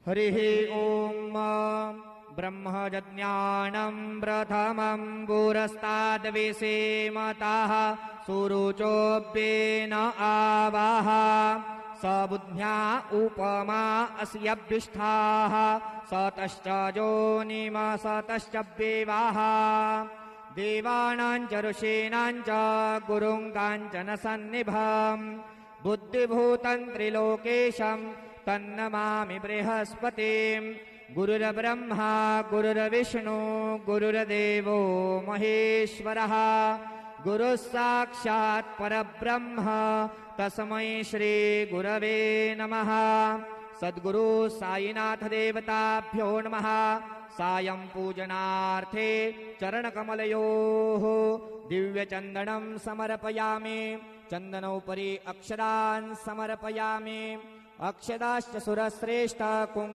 हरिः ॐ ब्रह्मजज्ञानं प्रथमं पुरस्ताद्विषेमतः सुरुचोऽव्येन आवाह स बुद्ध्या उपमा अस्यभ्यष्ठाः सतश्च योनिम सतश्च व्यवाः देवानां च ऋषीणां च गुरुं काञ्चन सन्निभं बुद्धिभूतं त्रिलोकेशं तन्नमामि बृहस्पतिं गुरुर्ब्रह्मा गुरुर्विष्णु गुरुर्देवो महेश्वरः गुरुः साक्षात् परब्रह्म तस्मै श्री गुरवे नमः। सद्गुरु साईनाथ देवताभ्यो नमः। सायं पूजनार्थे चरणकमलयोः दिव्यचन्दनं समर्पयामि। चन्दनोपरि अक्षरान् समर्पयामि। अक्षदाश्च सुरश्रेष्ठ